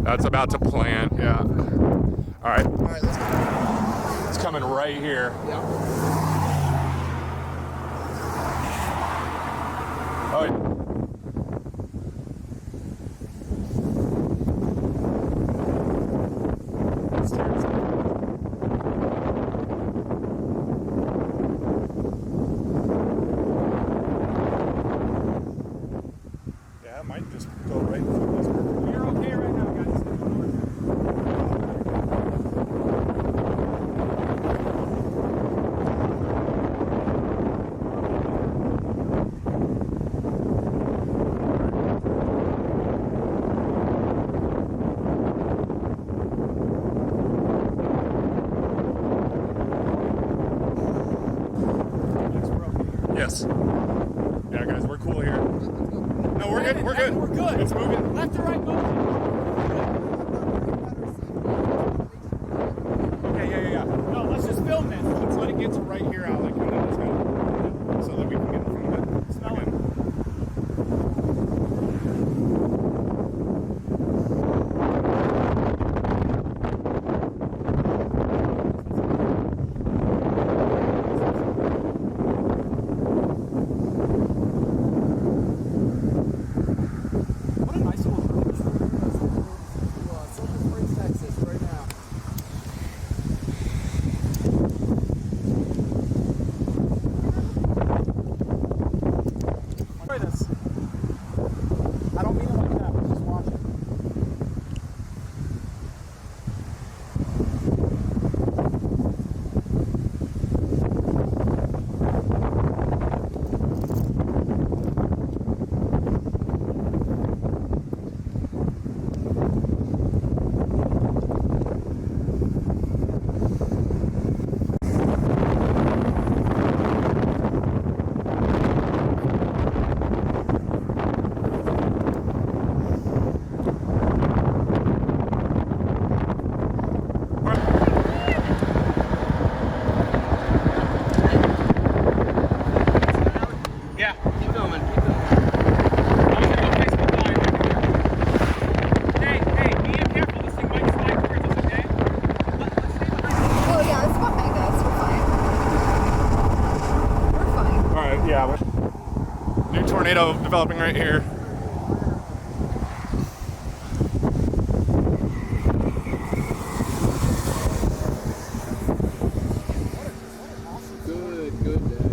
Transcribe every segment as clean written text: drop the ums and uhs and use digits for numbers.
That's about to plant, yeah. All right. All right, let's go. It's coming right here. Yeah. Oh, yeah. Yeah, it might just go right through this. You're okay right now, guys. It's gonna go Yes. Yeah, guys, we're cool here. No, we're good. We're good. We're good. It's moving. Left to right motion. Okay, yeah. No, let's just film this. Let's let it get to right here, Alec, and then let's go. So that we can get in front of it. Smell it. What a nice little road. Sulphur Springs, Texas, right now. Try this. I don't mean it like that, but just watch it. Yeah. Keep filming, keep filming. Hey, be careful. This thing might slide towards us, okay? Let's stay behind. Oh yeah, it's fine, guys. We're fine. We're fine. All right, yeah. New tornado developing right here. Good day.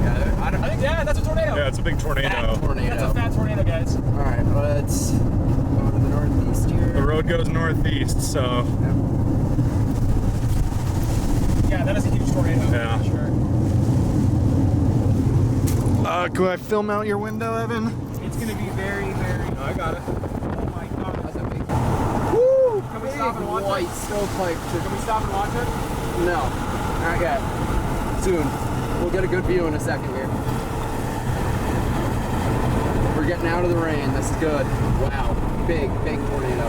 I think, yeah, that's a tornado. Yeah, it's a big tornado. That's a fat tornado, guys. All right, let's go to the northeast here. The road goes northeast, so Yeah, that is a huge tornado. Yeah. For sure. can I film out your window, Evan? It's going to be very, very. I got it. Oh my god. That's a big, Woo! Can we stop and watch white it? stovepipe. Can we stop and watch it? No, not yet. Soon. We'll get a good view in a second here. We're getting out of the rain. This is good. Wow. Big tornado.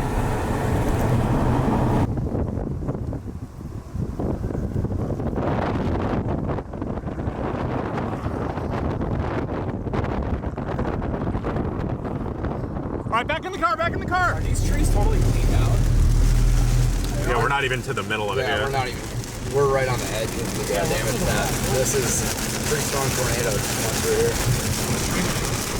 All right, back in the car. Are these trees totally cleaned out? Yeah, we're not even to the middle of it Yeah, yet. we're not even. We're right on the edge of the damage path. This is a pretty strong tornado once we're here.